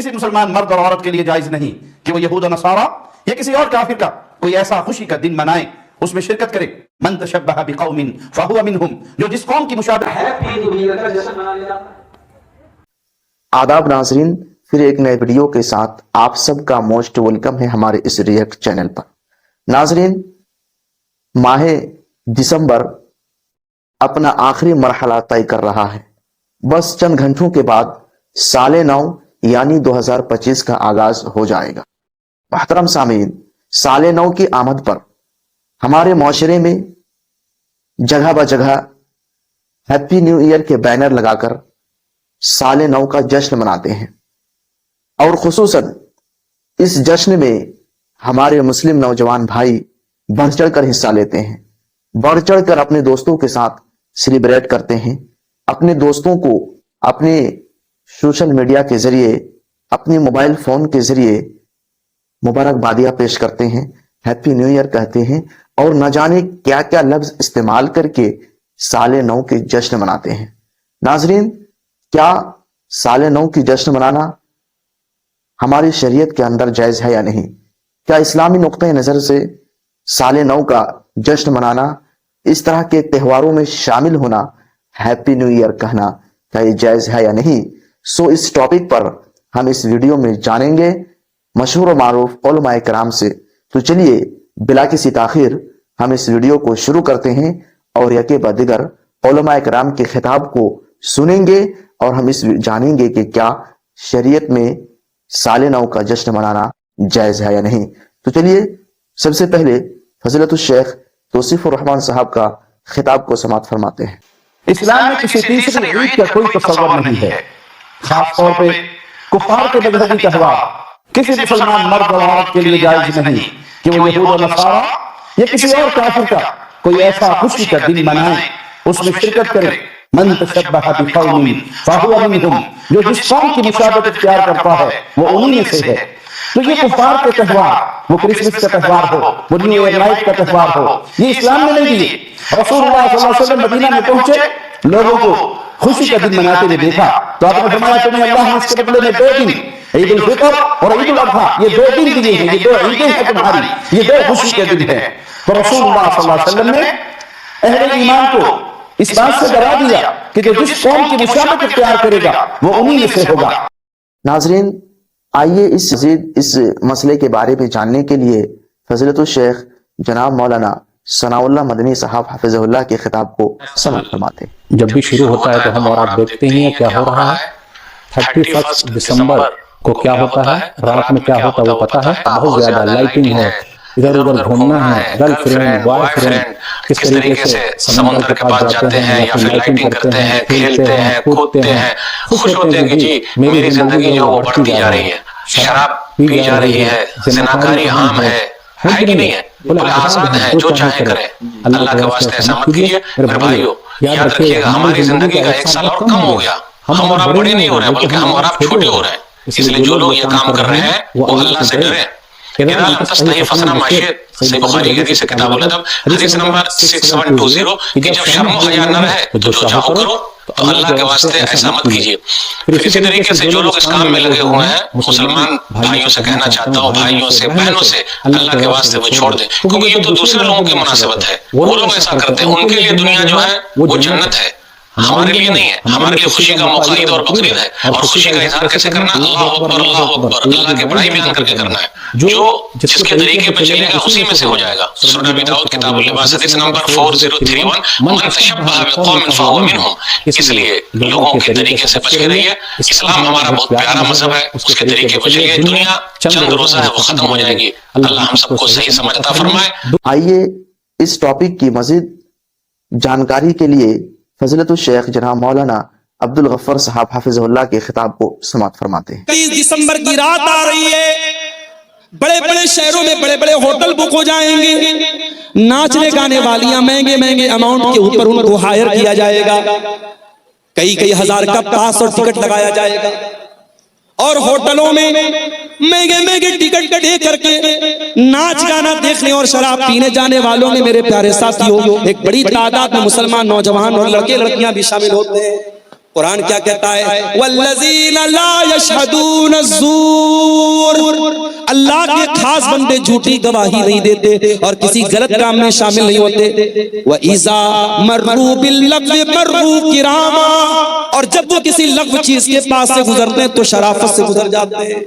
کسی مسلمان مرد اور عورت کے لیے جائز نہیں کہ وہ یہود و نصارہ یا کسی اور کافر کا کوئی ایسا خوشی کا دن منائے، اس میں شرکت کرے۔ من تشبہ بقوم فہو منہم، جو جس قوم کی مشابہ ہے۔ آداب ناظرین، پھر ایک نئے ویڈیو کے ساتھ آپ سب کا موسٹ ویلکم ہے ہمارے اس ریئیکٹ چینل پر۔ ناظرین، ماہ دسمبر اپنا آخری مرحلہ طے کر رہا ہے۔ بس چند گھنٹوں کے بعد سال نو یعنی 2025 کا آغاز ہو جائے گا۔ محترم سامعین، سال نو کی آمد پر ہمارے معاشرے میں جگہ بجگہ ہیپی نیو ایئر کے بینر لگا کر سال نو کا جشن مناتے ہیں، اور خصوصاً اس جشن میں ہمارے مسلم نوجوان بھائی بڑھ چڑھ کر حصہ لیتے ہیں، بڑھ چڑھ کر اپنے دوستوں کے ساتھ سیلیبریٹ کرتے ہیں، اپنے دوستوں کو اپنے سوشل میڈیا کے ذریعے، اپنے موبائل فون کے ذریعے مبارکبادیاں پیش کرتے ہیں، ہیپی نیو ایئر کہتے ہیں، اور نہ جانے کیا کیا لفظ استعمال کر کے سال نو کے جشن مناتے ہیں۔ ناظرین، کیا سال نو کی جشن منانا ہماری شریعت کے اندر جائز ہے یا نہیں؟ کیا اسلامی نقطہ نظر سے سال نو کا جشن منانا، اس طرح کے تہواروں میں شامل ہونا، ہیپی نیو ایئر کہنا، کیا یہ جائز ہے یا نہیں؟ سو اس ٹاپک پر ہم اس ویڈیو میں جانیں گے مشہور و معروف علماء کرام سے۔ تو چلیے بلا کسی تاخیر ہم اس ویڈیو کو شروع کرتے ہیں اور یکے بعد دیگر علماء کرام کے خطاب کو سنیں گے، اور ہم اس جانیں گے کہ کیا شریعت میں سال نو کا جشن منانا جائز ہے یا نہیں۔ تو چلیے سب سے پہلے فضیلت الشیخ توصیف الرحمان صاحب کا خطاب کو سماعت فرماتے ہیں۔ اسلام میں کسی تیسری عید کا کوئی تصور نہیں ہے، خاص طور پہ کفار کے مذہبی تہوار کسی مسلمان مرد اور عورت کے لیے جائز نہیں کہ وہ یہود و نصارہ یا کسی اور کافر کا کوئی ایسا خوشی کا دن منائے، اس میں شرکت کرے۔ من تشبہ بقوم فہو منہم، جو جس قوم کی مشابہت اختیار کرتا ہے وہ انہی میں سے ہے۔ تو یہ کفار کے تہوار، وہ کرسمس کا تہوار ہو، وہ نیو ایئر نائٹ کا تہوار ہو، یہ اسلام میں نہیں دیے۔ رسول اللہ صلی اللہ علیہ وسلم مدینہ میں پہنچے، لوگوں کو خوشی کا دن مناتے ہوئے دیکھا تو آپ نے فرمایا تمہیں اللہ نے اس کے بدلے میں 2 دن، عید الفطر اور عید الاضحیٰ، یہ 2 دن دیے ہیں، یہ 2 عیدیں ہیں تمہاری، یہ 2 خوشی کے دن ہیں۔ تو رسول اللہ صلی اللہ علیہ وسلم نے اہل ایمان کو اس بات سے ڈرا دیا کہ جو جس قوم کی مشابہت اختیار کرے گا وہ انہی میں سے ہوگا۔ ناظرین، آئیے اس مسئلے کے بارے میں جاننے کے لیے فضیلت الشیخ جناب مولانا ثناء اللہ مدنی صاحب حفظہ اللہ کے خطاب کو سماعت فرماتے ہیں۔ جب بھی شروع ہوتا ہے تو ہم اور آپ دیکھتے ہیں کیا ہو رہا ہے۔ 31 دسمبر کو کیا ہوتا ہے، رات میں کیا ہوتا ہے وہ پتا ہے، بہت زیادہ لائٹنگ ہے، ادھر ادھر گھومنا ہے، گرل فرینڈ بوائے فرینڈ کس طریقے سے سمندر کے پاس جاتے ہیں یا پھر لائٹنگ کرتے ہیں، کھیلتے ہیں، کودتے ہیں، خوش ہوتے ہیں کہ جی میری زندگی جو وہ بڑھتی جا رہی ہے، شراب پی جا رہی ہے، زناکاری عام ہے کہ نہیں ہے؟ بولے آزاد ہیں، جو چاہے کریں۔ اللہ کے واسطے ایسا مت کیجیے میرے بھائیو، یاد رکھیے گا ہماری زندگی کا 1 سال اور کم ہو گیا، ہم اور آپ بڑے نہیں ہو رہے بلکہ ہم اور آپ چھوٹے ہو رہے ہیں۔ اس لیے جو لوگ یہ کام کر رہے ہیں وہ اللہ سے ڈریں۔ اذا لم تستحي فاصنع ما شئت، صحیح بخاری کی حدیث کتاب الادب حدیث نمبر 6720 کہ جب شرم و حیا نہ رہے تو جو چاہو کرو، تو اللہ کے واسطے ایسا مت کیجیے۔ پھر اسی طریقے سے جو لوگ اس کام میں لگے ہوئے ہیں، مسلمان بھائیوں سے کہنا چاہتا ہوں، بھائیوں سے بہنوں سے، اللہ کے واسطے وہ چھوڑ دیں، کیونکہ یہ تو دوسرے لوگوں کی مناسبت ہے، وہ لوگ ایسا کرتے ہیں، ان کے لیے دنیا جو ہے وہ جنت ہے، ہمارے لیے نہیں ہے۔ ہمارے لیے خوشی کا موقع عید اور بقرعید ہے، اور خوشی کا اظہار کیسے کرنا؟ اللہ اکبر اللہ اکبر، اللہ کے بڑائی بیان کر کے کرنا ہے۔ جو جس کے طریقے پہ چلے گا اسی میں سے ہو جائے گا۔ سنن ابی داؤد کتاب اللباس حدیث نمبر 4031 من تشبہ بقوم فہو منہم۔ اس لیے لوگوں کے طریقے سے بچ کے رہیے۔ اسلام ہمارا بہت پیارا مذہب ہے، اس کے طریقے پہ چلیے۔ دنیا چند روزہ ہے، وہ ختم ہو جائے گی۔ اللہ ہم سب کو صحیح سمجھ عطا فرمائے۔ آئیے اس ٹاپک کی مزید جانکاری کے لیے فضیلت الشیخ جناب مولانا عبد الغفار صاحب حفظہ اللہ کے خطاب کو سماعت فرماتے ہیں۔ 30 دسمبر کی رات آ رہی ہے، بڑے بڑے شہروں میں بڑے بڑے ہوٹل بک ہو جائیں گے، ناچنے گانے والیاں مہنگے مہنگے اماؤنٹ کے اوپر ان کو ہائر کیا جائے گا، کئی ہزار کا پاس اور ٹکٹ لگایا جائے گا، اور ہوٹلوں میں مہنگے مہنگے ٹکٹ دے کر کے ناچ گانا دیکھنے اور شراب پینے جانے والوں میں میرے پیارے ساتھیوں ایک بڑی تعداد میں مسلمان نوجوان اور لڑکے لڑکیاں بھی شامل ہوتے ہیں۔ कुरान क्या कहता है, वल्लज़ीना ला यशहदून अज़्ज़ूर, अल्लाह के खास बंदे झूठी गवाही नहीं देते और किसी गलत काम में शामिल नहीं होते। व इज़ा मर्रू बिल्लग़्वी मर्रू किरामा, और जब वो किसी लग़्व चीज के पास से गुजरते हैं तो शराफत से गुजर जाते हैं।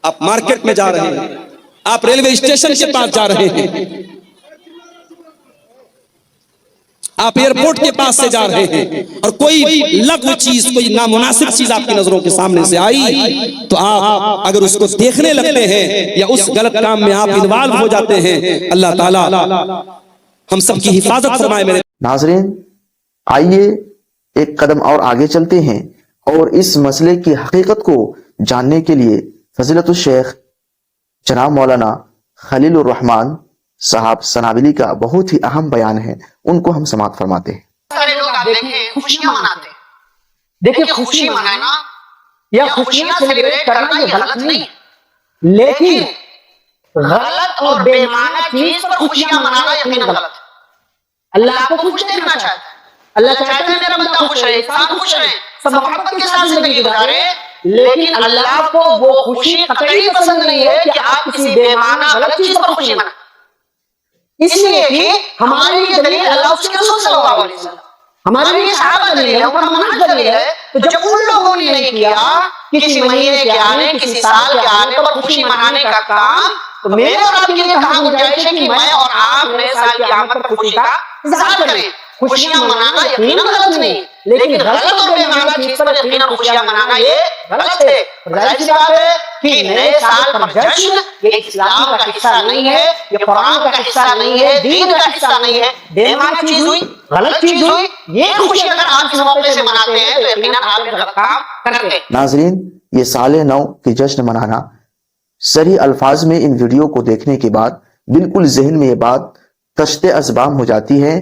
आप मार्केट में जा रहे हैं, आप रेलवे स्टेशन के पास जा रहे हैं, आप एयरपोर्ट के पास से जा रहे हैं और कोई लग़्व चीज, कोई नामुनासिब चीज आपकी नजरों के सामने से आई तो आप अगर उसको देखने लगते हैं या उस गलत काम में आप इन्वॉल्व हो जाते हैं, अल्लाह ताला हम सब की हिफाजत फरमाए। मेरे नाज़रीन, आइए एक कदम और आगे चलते हैं और इस मसले की हकीकत को जानने के लिए फजीलतुल शेख जनाब मौलाना खलीलुर रहमान साहब सनाबिली का बहुत ही अहम बयान है, उनको हम समाअत फरमाते हैं। सारे लोग आप देखें खुशियां मनाते हैं। देखिए, खुशी मनाना या खुशियां सेलिब्रेट करना ये गलत नहीं, लेकिन गलत और बेमाना चीज पर खुशियां मनाना यकीनन गलत है। अल्लाह आपको खुश देखना चाहता है, अल्लाह चाहता है मेरा बंदा खुश रहे, इंसान खुश रहे, सब मोहब्बत के साथ जिंदगी गुजारे, लेकिन अल्लाह को वो खुशी कतई पसंद नहीं है कि आप किसी बेमाना गलत चीज पर खुशी मनाएं। इसलिए कि हमारे लिए दलील अल्लाह उसके रसूल सल्लल्लाहु अलैहि वसल्लम, हमारे लिए सहाबा दलील है, उनका मनहज दलील है। तो जब उन लोगों ने नहीं किया किसी महीने के आने, किसी साल के आने पर खुशी मनाने का काम, तो मेरे और आपके लिए कहां गुंजाइश है कि मैं और आप नए साल की आमद पर खुशी का इजहार करें। खुशियां मनाना यकीनन गलत नहीं, लेकिन गलत और बेमाना चीज पर यकीनन खुशियां मनाना ये गलत है। जाहिर सी बात है कि नए साल पर जश्न ये इस्लाम का हिस्सा नहीं है, ये कुरान का हिस्सा नहीं है, दीन का हिस्सा नहीं है। बेमाना चीज हुई, गलत चीज हुई, ये खुशी अगर आप इस मौके से मनाते हैं तो यकीनन आप एक गलत काम करते हैं। नाजरीन, ये साले नौ की जश्न मनाना सही अल्फाज में इन वीडियो को देखने के बाद बिल्कुल जहन में ये बात तश्ते अज़बाम हो जाती है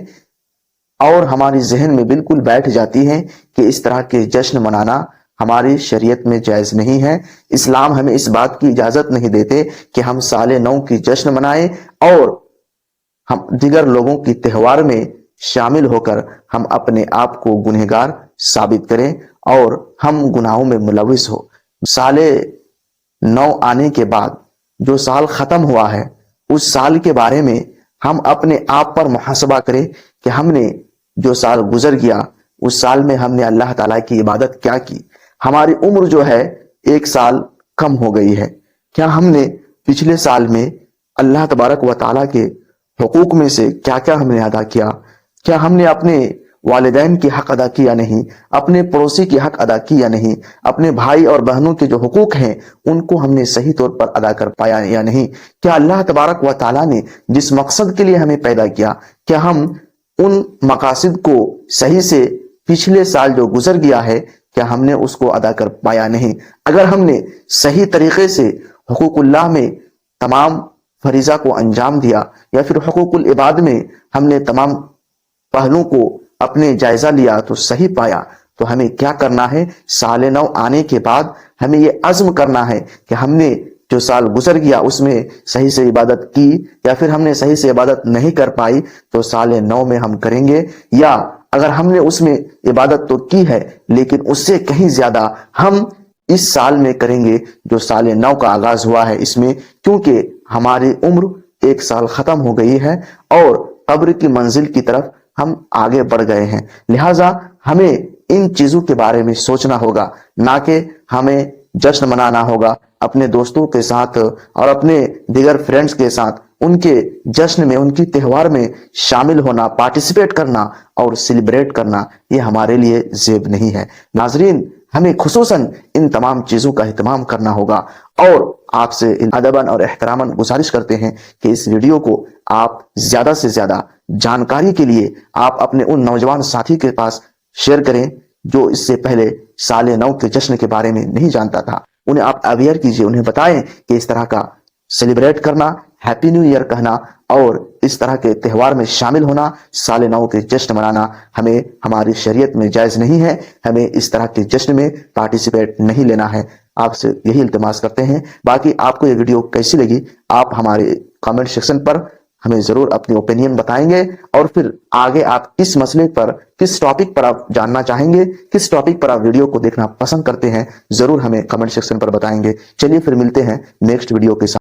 और हमारी जहन में बिल्कुल बैठ जाती है कि इस तरह के जश्न मनाना हमारी शरीयत में जायज नहीं है। इस्लाम हमें इस बात की इजाजत नहीं देते कि हम साले नौ की जश्न मनाएं और हम दिगर लोगों की त्योहार में शामिल होकर हम अपने आप को गुनहगार साबित करें और हम गुनाहों में मुलविस हो। साले नौ आने के बाद जो साल खत्म हुआ है उस साल के बारे में हम अपने आप पर मुहासबा करें कि हमने जो साल गुजर गया उस साल में हमने अल्लाह ताला की इबादत क्या की। हमारी उम्र जो है एक साल कम हो गई है, क्या हमने पिछले साल में अल्लाह तबारक व ताला के हुकूक में से क्या क्या हमने अदा किया, क्या हमने अपने वालिदैन की हक अदा किया नहीं, अपने पड़ोसी की हक अदा की या नहीं, अपने भाई और बहनों के जो हुकूक हैं उनको हमने सही तौर पर अदा कर पाया या नहीं, क्या अल्लाह तबारक व ताला ने जिस मकसद के लिए हमें पैदा किया क्या हम उन मकासद को सही से पिछले साल जो गुजर गया है क्या हमने उसको अदा कर पाया नहीं। अगर हमने सही तरीके से हुकूकुल्लाह में तमाम फरीजा को अंजाम दिया या फिर हुकूकुल इबाद में हमने तमाम पहलुओं को अपने जायजा लिया तो सही पाया, तो हमें क्या करना है, साल नौ आने के बाद हमें ये अज़्म करना है कि हमने जो साल गुजर गया उसमें सही से इबादत की या फिर हमने सही से इबादत नहीं कर पाई तो साल नौ में हम करेंगे, या अगर हमने उसमें इबादत तो की है लेकिन उससे कहीं ज्यादा हम इस साल में करेंगे जो साल नौ का आगाज हुआ है इसमें, क्योंकि हमारी उम्र एक साल खत्म हो गई है और कब्र की मंजिल की तरफ हम आगे बढ़ गए हैं। लिहाजा हमें इन चीजों के बारे में सोचना होगा, ना कि हमें जश्न मनाना होगा अपने दोस्तों के साथ और अपने दिगर फ्रेंड्स के साथ उनके जश्न में, उनकी त्योहार में शामिल होना, पार्टिसिपेट करना और सेलिब्रेट करना ये हमारे लिए जेब नहीं है। नाजरीन, हमें खुसूसन इन तमाम चीजों का एहतमाम करना होगा और आपसे अदबन और एहतरामन गुजारिश करते हैं कि इस वीडियो को आप ज्यादा से ज्यादा जानकारी के लिए आप अपने उन नौजवान साथी के पास शेयर करें जो इससे पहले साल नौ के जश्न के बारे में नहीं जानता था। उन्हें आप अवेयर कीजिए, उन्हें बताएं कि इस तरह का सेलिब्रेट करना, हैप्पी न्यू ईयर कहना और इस तरह के त्योहार में शामिल होना, साल नौ के जश्न मनाना हमें हमारी शरीयत में जायज नहीं है। हमें इस तरह के जश्न में पार्टिसिपेट नहीं लेना है। आपसे यही इल्तिमास करते हैं। बाकी आपको ये वीडियो कैसी लगी आप हमारे कमेंट सेक्शन पर हमें जरूर अपनी ओपिनियन बताएंगे और फिर आगे आप इस मसले पर किस टॉपिक पर आप जानना चाहेंगे, किस टॉपिक पर आप वीडियो को देखना पसंद करते हैं, जरूर हमें कमेंट सेक्शन पर बताएंगे। चलिए फिर मिलते हैं नेक्स्ट वीडियो के साथ।